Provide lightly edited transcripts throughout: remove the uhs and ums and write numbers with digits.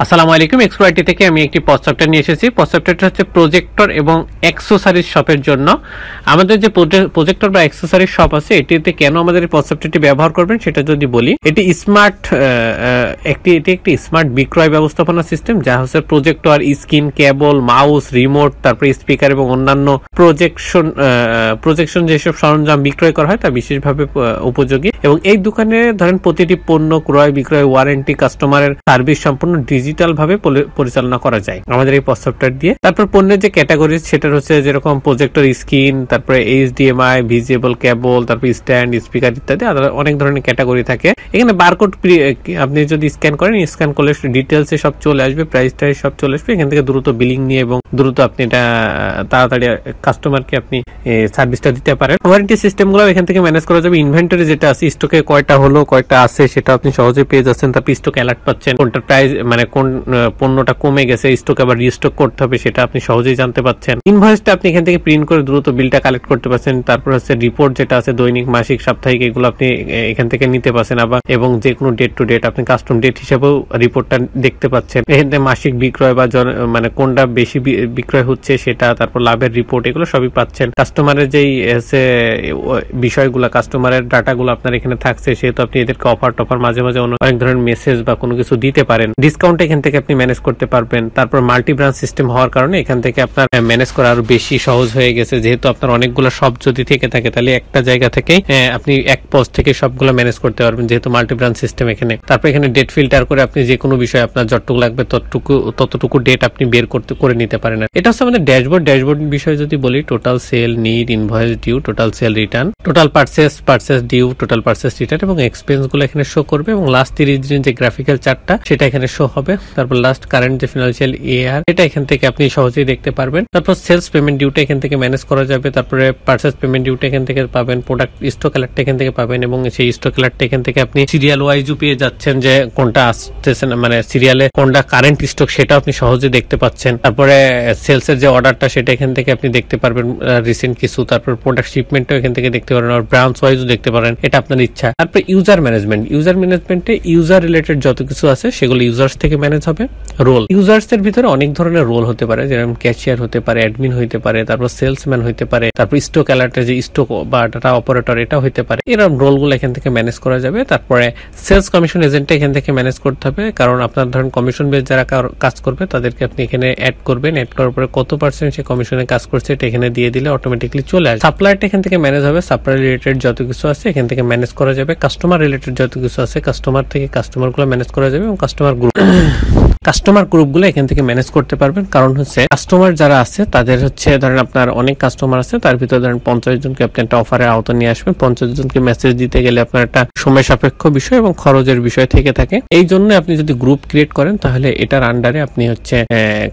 আসসালামু আলাইকুম। এক্সপ্লয়েটি থেকে আমি একটি পজ সফটওয়্যার নিয়ে এসেছি। পজ সফটওয়্যারটা হচ্ছে প্রজেক্টর এবং অ্যাক্সেসরিজ শপের জন্য। আমাদের যে প্রজেক্টর বা অ্যাক্সেসরিজ শপ আছে, এটিতে কেন আমাদের এই পজ সফটওয়্যারটি ব্যবহার করবেন সেটা যদি বলি, এটি স্মার্ট এটি একটি স্মার্ট বিক্রয় ব্যবস্থাপনা সিস্টেম, যা হচ্ছে প্রজেক্টর, স্ক্রিন, কেবল, মাউস, রিমোট, তারপরে স্পিকার এবং অন্যান্য প্রজেকশন যেসব সরঞ্জাম বিক্রয় করা হয় তা বিশেষভাবে উপযোগী। এবং এই দোকানে ধরেন প্রতিটি পণ্য ক্রয় বিক্রয়, ওয়ারেন্টি, কাস্টমারের সার্ভিস সম্পূর্ণ ডিজিটাল ভাবে পরিচালনা করা যায় আমাদের এই পজ সফটওয়্যার দিয়ে। তারপর পণ্যের যে ক্যাটাগরি সেটা হচ্ছে যেরকম প্রজেক্টর, স্ক্রিন, তারপরে HDMI, ভিজিবল কেবল, তারপর স্ট্যান্ড, স্পিকার ইত্যাদি অনেক ধরনের ক্যাটাগরি থাকে। এখানে বারকোড আপনি যদি স্ক্যান করেন, স্ক্যান করলে ডিটেলসে সব চলে আসবে, প্রাইসটা সব চলে আসবে। এখান থেকে দ্রুত বিলিং নিয়ে এবং দ্রুত আপনি এটা তাড়াতাড়ি কাস্টমারকে আপনি সার্ভিসটা দিতে পারেন। ওয়ারেন্টি সিস্টেমগুলো এখান থেকে ম্যানেজ করা যাবে। ইনভেন্টরি যেটা আছে, স্টকে কয়টা হলো কয়টা আছে সেটা আপনি সহজে পেয়ে যাচ্ছেন। তারপর স্টক অ্যালার্ট পাচ্ছেন, কোনটা প্রাইস মানে কোন পণ্যটা কমে গেছে, স্টক আবার রিস্টক করতে হবে সেটা আপনি সহজেই জানতে পাচ্ছেন। ইনভয়েসটা আপনি এখান থেকে প্রিন্ট করে দ্রুত বিলটা কালেক্ট করতে পারছেন। তারপর হচ্ছে রিপোর্ট যেটা আছে, দৈনিক, মাসিক, সাপ্তাহিক, এগুলো আপনি এখান থেকে নিতে পারছেন। আবার এবং যে কোনো ডেট টু ডেট আপনি কাস্টম ডেট হিসেবেও রিপোর্টটা দেখতে পাচ্ছেন। এখান থেকে মাসিক বিক্রয় বা মানে কোনটা বেশি বিক্রয় হচ্ছে সেটা, তারপর লাভের রিপোর্ট, এগুলো সবই পাচ্ছেন। কাস্টমারের যেই বিষয়গুলো, কাস্টমারের ডাটাগুলো আপনার এখানে থাকছে, সেহেতু আপনি এদেরকে অফার টফার মাঝে মাঝে অনেক ধরনের মেসেজ বা কোনো কিছু দিতে পারেন। ডিসকাউন্ট এখান থেকে আপনি ম্যানেজ করতে পারবেন। তারপর মাল্টি ব্রাঞ্চ সিস্টেম হওয়ার কারণে এখান থেকে আপনার ম্যানেজ করা আরো বেশি সহজ হয়ে গেছে। যেহেতু আপনার অনেকগুলো শপ যদি থেকে থাকে, তাহলে একটা জায়গা থেকে আপনি এক পজ থেকে সবগুলো ম্যানেজ করতে পারবেন, যেহেতু মাল্টি ব্রাঞ্চ সিস্টেম এখানে। তারপর এখানে ডেট ফিল্টার করে আপনি যে কোনো বিষয় আপনার যতটুকু লাগবে ততটুকু ডেট আপনি বের করে নিতে পারেন। এটা হচ্ছে আমাদের ড্যাশবোর্ড। ড্যাশবোর্ড বিষয় যদি বলি, total sale, need, invoice due, total sale return, total purchase due, total purchase return এবং এক্সপেন্স গুলো এখানে শো করবে। এবং লাস্ট 30 দিনের যে গ্রাফিক্যাল চার্টটা সেটা এখানে শো হবে। তারপর লাস্ট কারেন্ট যে ফিনান্সিয়াল ইয়ার, এটা এখান থেকে আপনি সহজেই দেখতে পারবেন। তারপর সেলস পেমেন্ট ডিউটা এখান থেকে ম্যানেজ করা যাবে। তারপরে পারচেস পেমেন্ট ডিউটা এখান থেকে পাবেন। প্রোডাক্ট স্টক অ্যালার্টটা এখান থেকে পাবেন এবং সেই স্টক অ্যালার্টটা এখান থেকে আপনি সিরিয়াল ওয়াইজও পেয়ে যাচ্ছেন, যে কোনটা আসতেছে না, মানে সিরিয়ালে কোনটা কারেন্ট স্টক সেটা আপনি সহজে দেখতে পাচ্ছেন। তারপরে সেলস এর যে অর্ডারটা সেটা এখান থেকে আপনি দেখতে পারবেন, রিসেন্ট কিছু। তারপর প্রোডাক্ট শিপমেন্টও এখান থেকে দেখতে পারেন, আর ব্রাঞ্চ ওয়াইজও দেখতে পারেন, এটা আপনার ইচ্ছা। তারপর ইউজার ম্যানেজমেন্টে ইউজার রিলেটেড যত কিছু আছে সেগুলো ইউজার্স থেকে ম্যানেজ হবে। রোল, ইউজার্স এর ভিতরে অনেক ধরনের রোল হতে পারে, যেরকম ক্যাশিয়ার হতে পারে, অ্যাডমিন হতে পারে, তারপর সেলসম্যান হতে পারে, তারপর স্টক অ্যালার্টের যে স্টক বা ডাটা অপারেটর, এটা হতে পারে। এরকম রোলগুলো এখান থেকে ম্যানেজ করা যাবে। তারপরে সেলস কমিশন এজেন্টটা এখান থেকে ম্যানেজ করতে হবে, কারণ আপনার ধরেন কমিশন বেস যারা কাজ করবে তাদেরকে আপনি এখানে অ্যাড করবেন। অ্যাড করার পরে কত পার্সেন্ট সে কমিশনে কাজ করছে এটা এখানে দিয়ে দিলে অটোমেটিকলি চলে আসবে। সাপ্লায়ারটা এখান থেকে ম্যানেজ হবে। সাপ্লাই রিলেটেড যত কিছু আছে এখান থেকে ম্যানেজ করা যাবে। কাস্টমার রিলেটেড যত কিছু আছে কাস্টমার থেকে কাস্টমারগুলো ম্যানেজ করা যাবে। এবং কাস্টমার গ্রুপগুলো এখান থেকে ম্যানেজ করতে পারবেন। কারণ হচ্ছে কাস্টমার যারা আছে তাদের হচ্ছে ধরেন আপনার অনেক কাস্টমার আছে, তার ভিতরে ধরেন 50 জনকে আপনি একটা অফারের আওতা নিয়ে আসবেন। 50 জনকে মেসেজ দিতে গেলে আপনার একটা সময় সাপেক্ষ বিষয় এবং খরচের বিষয় থেকে থাকে। এই জন্য আপনি যদি গ্রুপ ক্রিয়েট করেন তাহলে এটার আন্ডারে আপনি হচ্ছে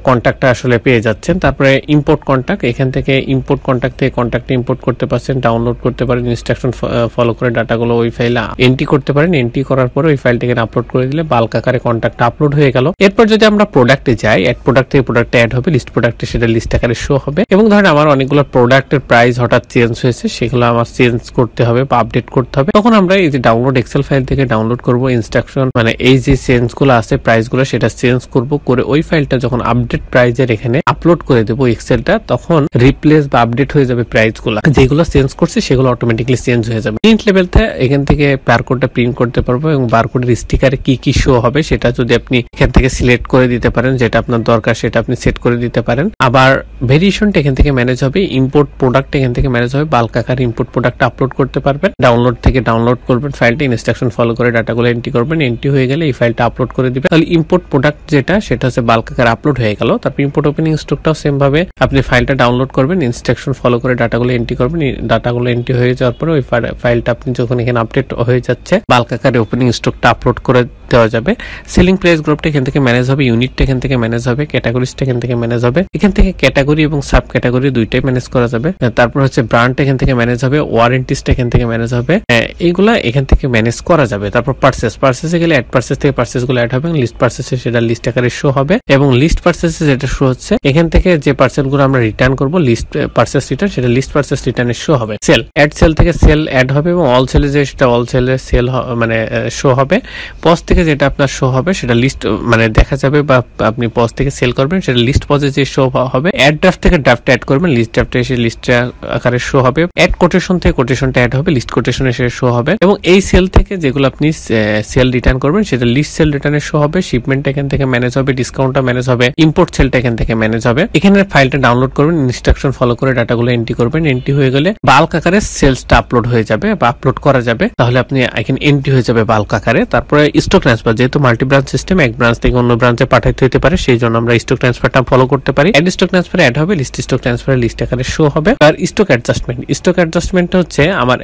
কন্ট্যাক্টটা আসলে পেয়ে যাচ্ছেন। তারপরে ইম্পোর্ট কন্ট্যাক্ট, এখান থেকে ইম্পোর্ট কন্ট্যাক্ট থেকে কন্ট্যাক্টে ইম্পোর্ট করতে পারছেন, ডাউনলোড করতে পারেন, ইনস্ট্রাকশন ফলো করে ডাটাগুলো ওই ফাইলে এন্ট্রি করতে পারেন। এন্ট্রি করার পরে ওই ফাইলটাকে আপলোড করে দিলে বাল্ক আকারে কন্ট্যাক্ট আপলোড হয়ে গেল। এরপর যদি আমরা প্রোডাক্টে যাই, অ্যাড প্রোডাক্ট থেকে প্রোডাক্ট অ্যাড হবে, লিস্ট প্রোডাক্টে সেটা লিস্ট আকারে শো হবে। এবং ধরেন আমার অনেকগুলো প্রোডাক্টের প্রাইস হঠাৎ চেঞ্জ হয়েছে, সেগুলো আমার চেঞ্জ করতে হবে বা আপডেট করতে হবে। তখন আমরা এই যে ডাউনলোড এক্সেল ফাইল থেকে ডাউনলোড করব ইনস্ট্রাকশন, মানে এই যে চেঞ্জ গুলো আছে প্রাইস গুলো সেটা চেঞ্জ করব, করে ওই ফাইলটা যখন আপডেট প্রাইজের এখানে আপলোড করে দেবো এক্সেলটা, তখন রিপ্লেস বা আপডেট হয়ে যাবে প্রাইস গুলা। যেগুলো চেঞ্জ করছে সেগুলো অটোমেটিকলি চেঞ্জ হয়ে যাবে। প্রিন্ট লেভেলতে এখান থেকে বারকোডটা প্রিন্ট করতে পারবো এবং বারকোডের স্টিকারে কি কি শো হবে সেটা যদি আপনি এখান থেকে সিলেক্ট করে দিতে পারেন, যেটা আপনার দরকার সেটা আপনি সেট করে দিতে পারেন। আবার ভেরিয়েশনটা এখান থেকে ম্যানেজ হবে। ইম্পোর্ট প্রোডাক্ট এখান থেকে ম্যানেজ হবে। বাল্ক আকারে ইম্পোর্ট প্রোডাক্ট আপলোড করতে পারবেন। ডাউনলোড থেকে ডাউনলোড করবেন ফাইলটা, ইনস্ট্রাকশন ফলো করে ডাটাগুলো এন্ট্রি করবেন। এন্ট্রি হয়ে গেলে এই ফাইলটা আপলোড করে দিবেন। তাহলে ইম্পোর্ট প্রোডাক্ট যেটা সেটা হচ্ছে বাল্ক আকারে আপলোড হয়ে গেল। তারপর ইম্পোর্ট ওপেনিং স্টকটাও সেম ভাবে আপনি ফাইলটা ডাউনলোড করবেন, ইনস্ট্রাকশন ফলো করে ডাটাগুলো এন্ট্রি করবেন। ডাটাগুলো এন্ট্রি হয়ে যাওয়ার পরে ওই ফাইলটা আপনি যখন এখানে আপডেট হয়ে যাচ্ছে বাল্ক আকারে ওপেনিং স্টকটা আপলোড করে দেওয়া যাবে। সেলিং প্রাইস গ্রুপটা এখান থেকে ম্যানেজ হবে, ইউনিটটা এখান থেকে ম্যানেজ হবে, ক্যাটাগরিজটা এখান থেকে ম্যানেজ হবে। এখান থেকে ক্যাটাগরি এবং সাব ক্যাটাগরি দুইটাই ম্যানেজ করা যাবে। তারপর হচ্ছে ব্র্যান্ডটা এখান থেকে ম্যানেজ হবে, ওয়ারেন্টিসটা এখান থেকে ম্যানেজ হবে। এইগুলা এখান থেকে ম্যানেজ করা যাবে। তারপর পারচেসে গেলে অ্যাড পারচেস থেকে পারচেস গুলো অ্যাড হবে, লিস্ট পারচেসে সেটা লিস্ট আকারে শো হবে। এবং লিস্ট পারচেসে যেটা শো হচ্ছে এখান থেকে যে পার্সেল গুলো আমরা রিটার্ন করবো, লিস্ট পারচেস রিটার্ন, সেটা লিস্ট পারচেস রিটার্নে শো হবে। সেল, অ্যাড সেল থেকে সেল অ্যাড হবে এবং অল সেলে যে সেটা অল সেলে সেল মানে শো হবে। পজ থেকে থেকে যেটা আপনার শো হবে সেটা লিস্ট মানে দেখা যাবে, বা আপনি পজ থেকে সেল করবেন সেটা লিস্ট পজে যে শো হবে। অ্যাড ড্রাফট থেকে ড্রাফট অ্যাড করবেন, লিস্ট ড্রাফটে এসে লিস্ট আকারে শো হবে। অ্যাড কোটেশন থেকে কোটেশনটা অ্যাড হবে, লিস্ট কোটেশন এসে শো হবে। এবং এই সেল থেকে যেগুলো আপনি সেল রিটার্ন করবেন সেটা লিস্ট সেল রিটার্নে শো হবে। শিপমেন্ট এখান থেকে ম্যানেজ হবে, ডিসকাউন্টটা ম্যানেজ হবে, ইম্পোর্ট সেলটা এখান থেকে ম্যানেজ হবে। এখানে ফাইলটা ডাউনলোড করবেন, ইনস্ট্রাকশন ফলো করে ডাটাগুলো এন্ট্রি করবেন। এন্ট্রি হয়ে গেলে বাল্ক আকারে সেলসটা আপলোড হয়ে যাবে বা আপলোড করা যাবে, তাহলে আপনি এখানে এন্ট্রি হয়ে যাবে বাল্ক আকারে। তারপরে স্টক ট্রান্সফার, যেহেতু মাল্টি ব্রাঞ্চ সিস্টেম, এক ব্রাঞ্চ থেকে অন্য ব্রাঞ্চে পাঠাইতে হতে পারে, সেই জন্য আমরা স্টক ট্রান্সফারটা ফলো করতে পারি। অ্যাড স্টক ট্রান্সফার অ্যাড হবে, লিস্ট স্টক ট্রান্সফার লিস্ট আকারে শো হবে। আর স্টক অ্যাডজাস্টমেন্ট, স্টক অ্যাডজাস্টমেন্ট হচ্ছে আমার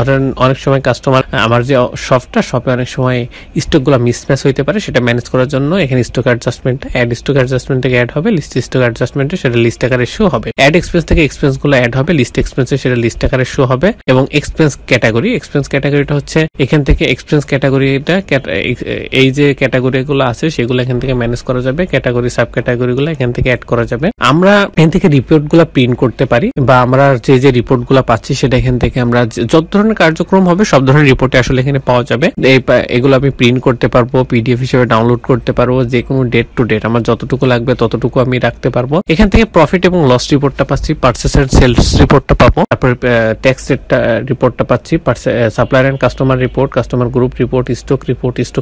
ধরেন অনেক সময় কাস্টমার আমার যে শপে অনেক সময় স্টকগুলো মিসম্যাচ হইতে পারে, সেটা ম্যানেজ করার জন্য এখানে stock adjustment, add stock adjustment থেকে অ্যাড হবে, লিস্ট স্টক অ্যাডজাস্টমেন্টে সেটা লিস্ট আকারে শো হবে। অ্যাড এক্সপেন্স থেকে এক্সপেন্স গুলো অ্যাড হবে, লিস্ট এক্সপেন্সে সেটা লিস্ট আকারে শো হবে। এবং এক্সপেন্স ক্যাটাগরিটা হচ্ছে এখান থেকে এক্সপেন্স ক্যাটাগরিটা, এই যে ক্যাটাগরি গুলো আছে সেগুলো এখান থেকে ম্যানেজ করা যাবে, ক্যাটাগরি সাব ক্যাটাগরি গুলো এখান থেকে অ্যাড করা যাবে। আমরা এখান থেকে রিপোর্ট গুলা প্রিন্ট করতে পারি, বা আমরা যে রিপোর্ট গুলা পাচ্ছি সেটা এখান থেকে আমরা যত ধরনের কার্যক্রম হবে সব ধরনের রিপোর্টে আসলে এখানে পাওয়া যাবে। এগুলো আমি প্রিন্ট করতে পারবো, পিডিএফ হিসেবে ডাউনলোড করতে পারবো, যে কোনো ডেট টু ডেট আমার যতটুকু লাগবে ততটুকু আমি রাখতে পারবো। এখান থেকে প্রফিট এবং লস রিপোর্টটা পাচ্ছি, পারচেস এন্ড সেলস রিপোর্টটা পাবো, তারপরে ট্যাক্স রিপোর্টটা পাচ্ছি, supplier and customer report, customer group report, stock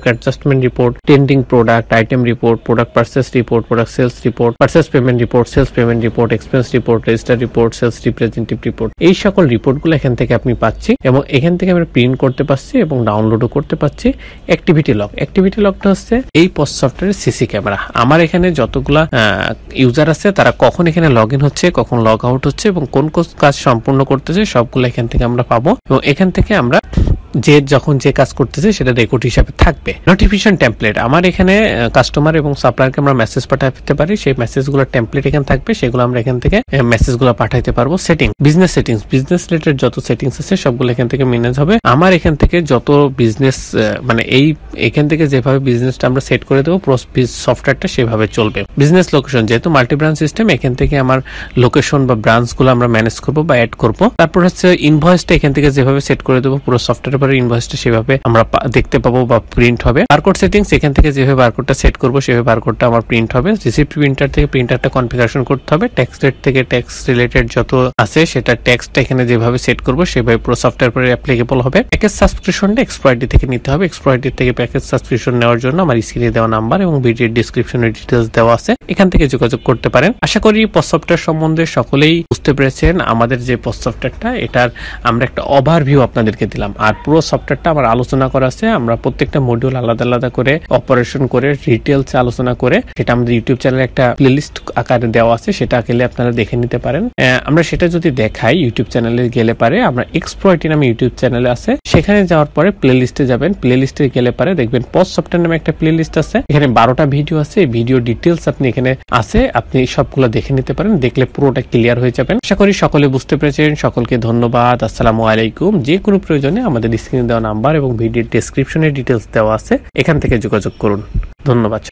adjustment report, trending product, item report, product purchase report, product sales report, purchase payment report, sales payment report, expense report, register report, sales representative report, এই সকল রিপোর্টগুলো এখান থেকে আপনি পাচ্ছি। এবং এখান থেকে আমরা প্রিন্ট করতে পারছি এবং ডাউনলোডও করতে পারছি। অ্যাক্টিভিটি লগটা হচ্ছে এই পোস্ট সফটওয়্যারের সিসি ক্যামেরা। আমার এখানে যতগুলা ইউজার আছে তারা কখন এখানে লগ ইন হচ্ছে, কখন লগ আউট হচ্ছে এবং কোন কোন কাজ সম্পূর্ণ করতেছে সবগুলো এখান থেকে আমরা পাবো। এবং এখান থেকে আমরা যখন যে কাজ করতেছে সেটা রেকর্ড হিসাবে থাকবে। নোটিফিকেশন টেমপ্লেট, আমার এখানে কাস্টমার এবং সাপ্লায়ারকে আমরা মেসেজ পাঠাতে পারি, সেই মেসেজগুলোর টেমপ্লেট এখানে থাকবে, সেগুলো আমরা এখান থেকে মেসেজগুলো পাঠাইতে পারবো। বিজনেস বিজনেস রিলেটেড যত সেটিংস আছে সবগুলো এখান থেকে ম্যানেজ হবে। আমার এখান থেকে যত বিজনেস মানে এখান থেকে যেভাবে বিজনেসটা আমরা সেট করে দেবো সফটওয়্যারটা সেভাবে চলবে। বিজনেস লোকেশন, যেহেতু মাল্টি ব্রাঞ্চ সিস্টেম, এখান থেকে আমার লোকেশন বা ব্রাঞ্চ গুলো আমরা ম্যানেজ করবো বা অ্যাড করবো। তারপর হচ্ছে ইনভয়েসটা এখান থেকে যেভাবে সেট করে দেবো পুরো সফটওয়্যার ইনভয়েসটা সেভাবে আমরা দেখতে পাবো বা প্রিন্ট হবে। বারকোড সেটিংস, এখান থেকে যেভাবে বারকোডটা সেট করবো সেভাবে বারকোডটা আমার প্রিন্ট হবে। রিসিপ্ট প্রিন্টার থেকে প্রিন্টারটা কনফিগারেশন করতে হবে। ট্যাক্স রেট থেকে ট্যাক্স রিলেটেড যত আছে সেটা ট্যাক্সটা এখানে যেভাবে সেট করবো সেভাবে পুরো সফটওয়্যার পরে অ্যাপ্লিকেবল হবে। প্যাকেজ সাবস্ক্রিপশনটা এক্সপ্লয়েডি থেকে নিতে হবে। এক্সপ্লয়েডি থেকে প্যাকেজ সাবস্ক্রিপশন নেওয়ার জন্য আমার স্ক্রিনে দেওয়া নাম্বার এবং ভিডিওর ডেসক্রিপশনে ডিটেইলস দেওয়া আছে, এখান থেকে যোগাযোগ করতে পারেন। আশা করি পোস্ট সফটওয়্যার সম্বন্ধে সকলেই বুঝতে পেরেছেন। আমাদের যে পোস্ট সফটওয়্যারটা, এটার আমরা একটা ওভারভিউ আপনাদেরকে দিলাম, আর পুরো সফটওয়্যারটা আমার আলোচনা করা আছে। আমরা প্রত্যেকটা মডিউল আলাদা আলাদা করে অপারেশন করে ডিটেইলস আলোচনা করে সেটা আমাদের ইউটিউব চ্যানেলে একটা প্লেলিস্ট আকারে দেওয়া আছে, সেটা গেলে আপনারা দেখে নিতে পারেন। আমরা সেটা যদি দেখাই ইউটিউব চ্যানেলে গেলে পারে, আমরা এক্সপ্লয়েটি নামে ইউটিউব চ্যানেলে আছে, সেখানে যাওয়ার পরে প্লেলিস্টে যাবেন। প্লেলিস্টে গেলে পারে দেখবেন পোস্ট সফটওয়্যার নামে একটা প্লেলিস্ট আছে, এখানে 12টা ভিডিও আছে। এই ভিডিও ডিটেইলস আপনি এখানে আছে, আপনি সবগুলো দেখে নিতে পারেন, দেখলে পুরোটা ক্লিয়ার হয়ে যাবেন। আশা করি সকলে বুঝতে পেরেছেন। সকলকে ধন্যবাদ। আসসালামু আলাইকুম। যে কোনো প্রয়োজনে আমাদের স্ক্রিনে দেওয়া নাম্বার এবং ভিডিওর ডেসক্রিপশনে ডিটেইলস দেওয়া আছে, এখান থেকে যোগাযোগ করুন। ধন্যবাদ।